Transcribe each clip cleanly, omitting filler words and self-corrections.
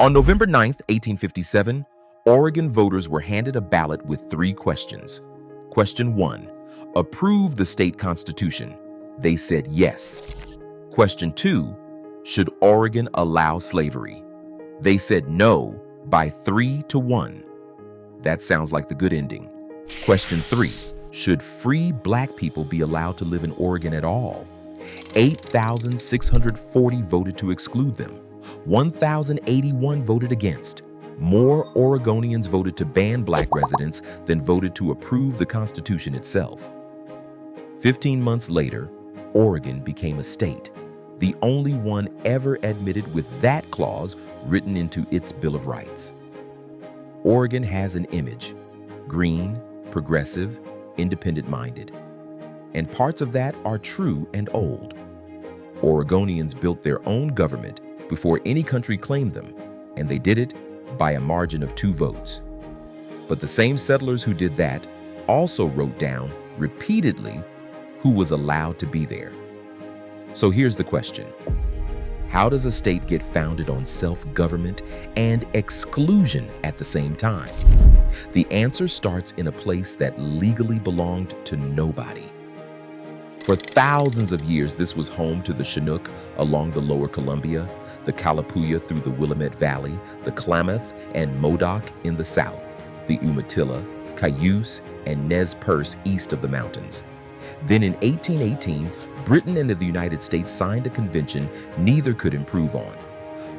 On November 9th, 1857, Oregon voters were handed a ballot with 3 questions. Question 1, approve the state constitution. They said yes. Question 2, should Oregon allow slavery? They said no by 3-1. That sounds like the good ending. Question 3, should free black people be allowed to live in Oregon at all? 8,640 voted to exclude them. 1,081 voted against. More Oregonians voted to ban black residents than voted to approve the Constitution itself. 15 months later, Oregon became a state, the only one ever admitted with that clause written into its Bill of Rights. Oregon has an image: green, progressive, independent-minded. And parts of that are true and old. Oregonians built their own government before any country claimed them, and they did it by a margin of 2 votes. But the same settlers who did that also wrote down repeatedly who was allowed to be there. So here's the question: how does a state get founded on self-government and exclusion at the same time? The answer starts in a place that legally belonged to nobody. For thousands of years, this was home to the Chinook along the lower Columbia, the Kalapuya through the Willamette Valley, the Klamath and Modoc in the south, the Umatilla, Cayuse, and Nez Perce east of the mountains. Then in 1818, Britain and the United States signed a convention neither could improve on.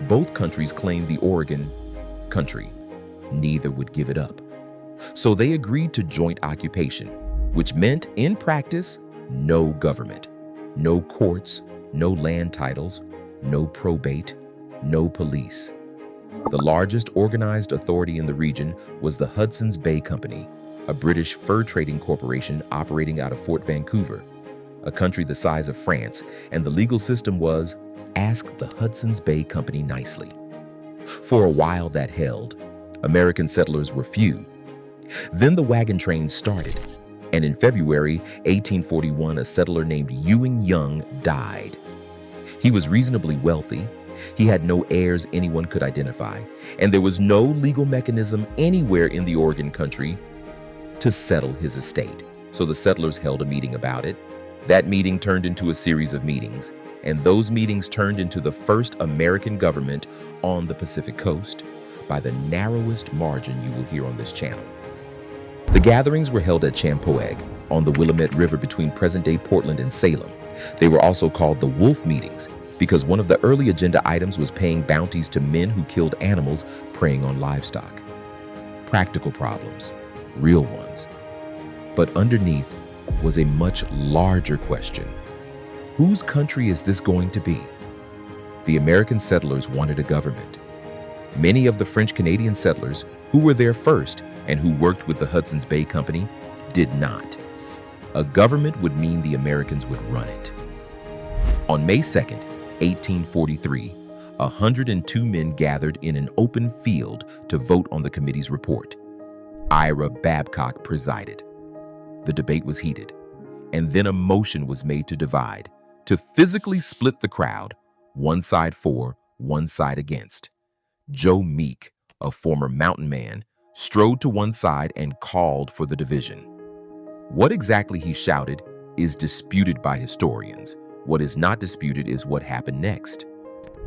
Both countries claimed the Oregon country. Neither would give it up. So they agreed to joint occupation, which meant, in practice, no government, no courts, no land titles, no probate, no police. The largest organized authority in the region was the Hudson's Bay Company, a British fur trading corporation operating out of Fort Vancouver, a country the size of France, and the legal system was, ask the Hudson's Bay Company nicely. For a while that held. American settlers were few. Then the wagon train started, and in February 1841, a settler named Ewing Young died. He was reasonably wealthy. He had no heirs anyone could identify, and there was no legal mechanism anywhere in the Oregon country to settle his estate. So the settlers held a meeting about it. That meeting turned into a series of meetings, and those meetings turned into the first American government on the Pacific Coast by the narrowest margin you will hear on this channel. The gatherings were held at Champoeg on the Willamette River between present-day Portland and Salem. They were also called the Wolf Meetings because one of the early agenda items was paying bounties to men who killed animals preying on livestock. Practical problems, real ones. But underneath was a much larger question. Whose country is this going to be? The American settlers wanted a government. Many of the French-Canadian settlers who were there first and who worked with the Hudson's Bay Company did not. A government would mean the Americans would run it. On May 2nd, 1843, 102 men gathered in an open field to vote on the committee's report. Ira Babcock presided. The debate was heated, and then a motion was made to divide, to physically split the crowd, one side for, one side against. Joe Meek, a former mountain man, strode to one side and called for the division. What exactly he shouted is disputed by historians. What is not disputed is what happened next.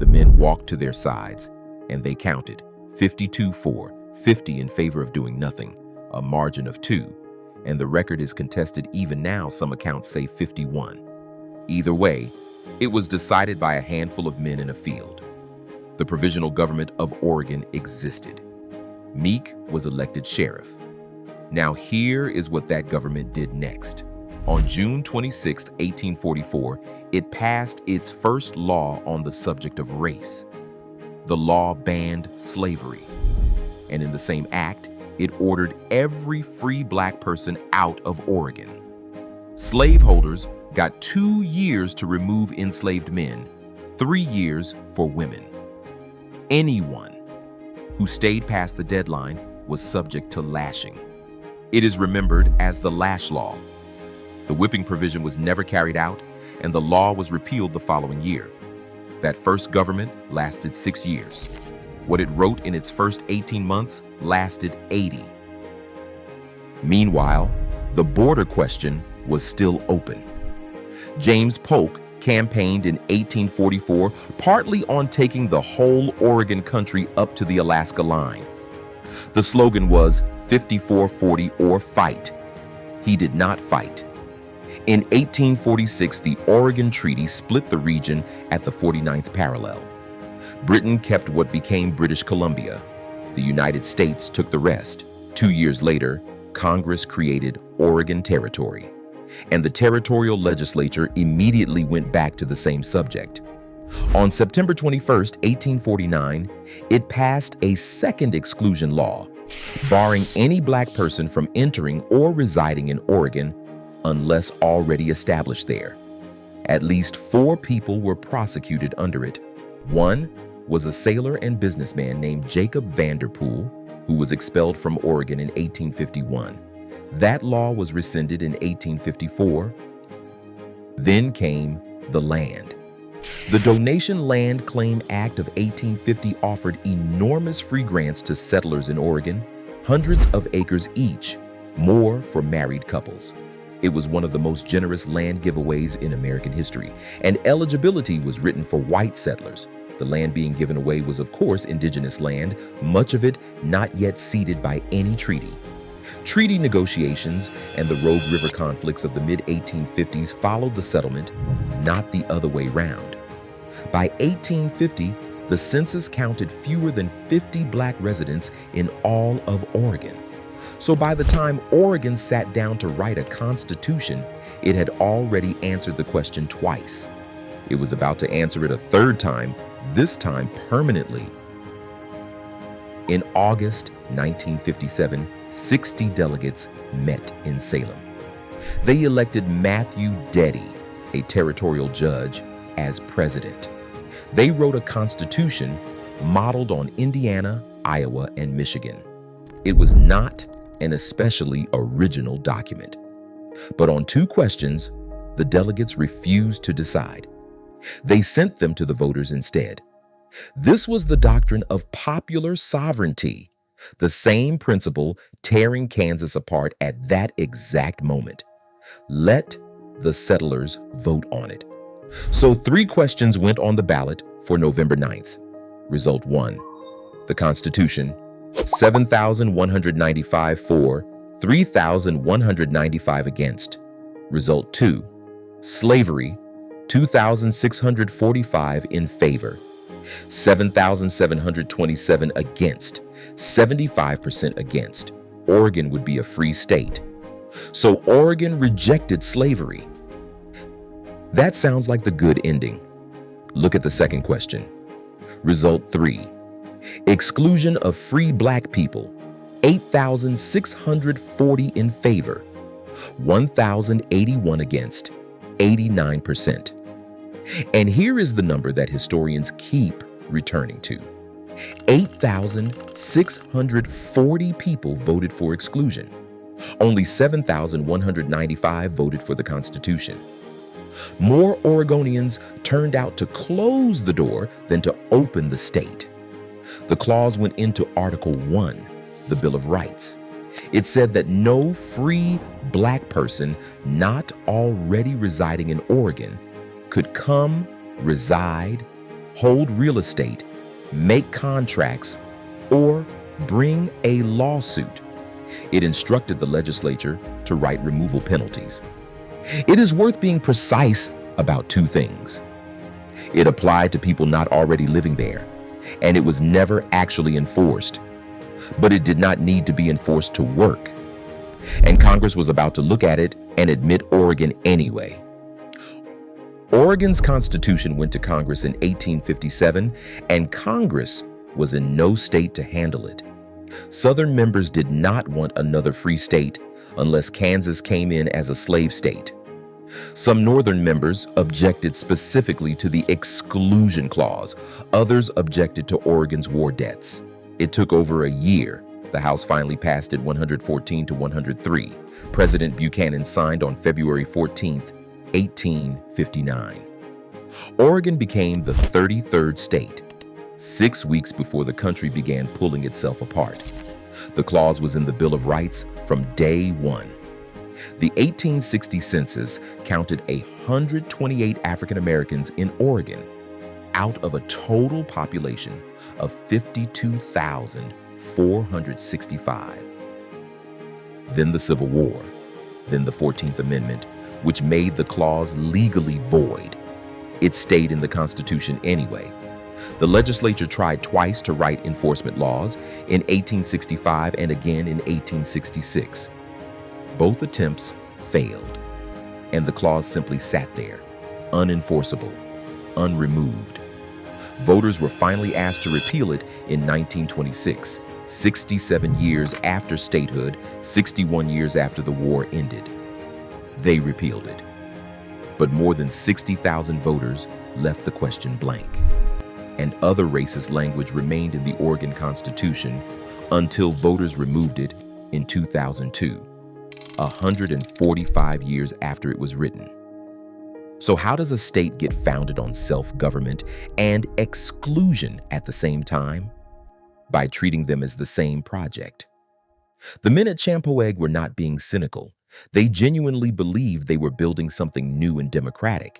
The men walked to their sides, and they counted 52 for, 50 in favor of doing nothing, a margin of 2, and the record is contested even now. Some accounts say 51. Either way, it was decided by a handful of men in a field. The Provisional Government of Oregon existed. Meek was elected sheriff. Now here is what that government did next. On June 26, 1844, it passed its first law on the subject of race. The law banned slavery. And in the same act, it ordered every free black person out of Oregon. Slaveholders got 2 years to remove enslaved men, 3 years for women. Anyone who stayed past the deadline was subject to lashing. It is remembered as the Lash Law. The whipping provision was never carried out, and the law was repealed the following year. That first government lasted 6 years. What it wrote in its first 18 months lasted 80. Meanwhile, the border question was still open. James Polk campaigned in 1844 partly on taking the whole Oregon country up to the Alaska line. The slogan was 54-40 or fight. He did not fight. In 1846, the Oregon Treaty split the region at the 49th parallel. Britain kept what became British Columbia. The United States took the rest. 2 years later, Congress created Oregon Territory, and the territorial legislature immediately went back to the same subject. On September 21st, 1849, it passed a second exclusion law, barring any black person from entering or residing in Oregon unless already established there. At least 4 people were prosecuted under it. One was a sailor and businessman named Jacob Vanderpool, who was expelled from Oregon in 1851. That law was rescinded in 1854. Then came the land. The Donation Land Claim Act of 1850 offered enormous free grants to settlers in Oregon, hundreds of acres each, more for married couples. It was one of the most generous land giveaways in American history, and eligibility was written for white settlers. The land being given away was, of course, indigenous land, much of it not yet ceded by any treaty. Treaty negotiations and the Rogue River conflicts of the mid-1850s followed the settlement, not the other way round. By 1850, the census counted fewer than 50 black residents in all of Oregon. So by the time Oregon sat down to write a constitution, it had already answered the question twice. It was about to answer it a third time, this time permanently. In August 1957, 60 delegates met in Salem. They elected Matthew Deddy, a territorial judge, as president. They wrote a constitution modeled on Indiana, Iowa, and Michigan. It was not an especially original document. But on 2 questions, the delegates refused to decide. They sent them to the voters instead. This was the doctrine of popular sovereignty, the same principle tearing Kansas apart at that exact moment. Let the settlers vote on it. So 3 questions went on the ballot for November 9th. Result 1, the Constitution, 7,195 for, 3,195 against. Result 2, slavery, 2,645 in favor, 7,727 against, 75% against. Oregon would be a free state. So Oregon rejected slavery. That sounds like the good ending. Look at the second question. Result 3, exclusion of free black people, 8,640 in favor, 1,081 against, 89%. And here is the number that historians keep returning to. 8,640 people voted for exclusion. Only 7,195 voted for the Constitution. More Oregonians turned out to close the door than to open the state. The clause went into Article 1, the Bill of Rights. It said that no free black person not already residing in Oregon could come, reside, hold real estate, make contracts, or bring a lawsuit. It instructed the legislature to write removal penalties. It is worth being precise about 2 things. It applied to people not already living there, and it was never actually enforced. But it did not need to be enforced to work. And Congress was about to look at it and admit Oregon anyway. Oregon's Constitution went to Congress in 1857, and Congress was in no state to handle it. Southern members did not want another free state unless Kansas came in as a slave state. Some Northern members objected specifically to the exclusion clause. Others objected to Oregon's war debts. It took over a year. The House finally passed it 114 to 103. President Buchanan signed on February 14, 1859. Oregon became the 33rd state. 6 weeks before the country began pulling itself apart. The clause was in the Bill of Rights from day one. The 1860 census counted 128 African Americans in Oregon out of a total population of 52,465. Then the Civil War, then the 14th Amendment, which made the clause legally void. It stayed in the Constitution anyway. The legislature tried twice to write enforcement laws, in 1865 and again in 1866. Both attempts failed, and the clause simply sat there, unenforceable, unremoved. Voters were finally asked to repeal it in 1926, 67 years after statehood, 61 years after the war ended. They repealed it. But more than 60,000 voters left the question blank. And other racist language remained in the Oregon Constitution until voters removed it in 2002, 145 years after it was written. So how does a state get founded on self-government and exclusion at the same time? By treating them as the same project. The men at Champoeg were not being cynical. They genuinely believed they were building something new and democratic.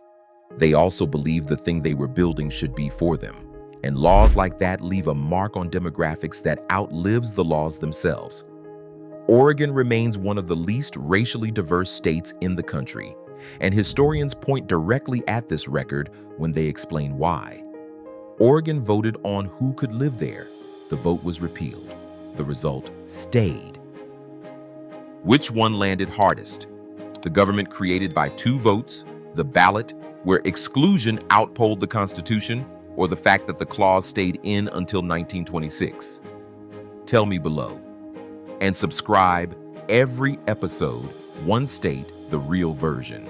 They also believed the thing they were building should be for them. And laws like that leave a mark on demographics that outlives the laws themselves. Oregon remains one of the least racially diverse states in the country, and historians point directly at this record when they explain why. Oregon voted on who could live there. The vote was repealed. The result stayed. Which one landed hardest? The government created by 2 votes, the ballot, where exclusion outpolled the Constitution, or the fact that the clause stayed in until 1926? Tell me below. And subscribe every episode, one state, the real version.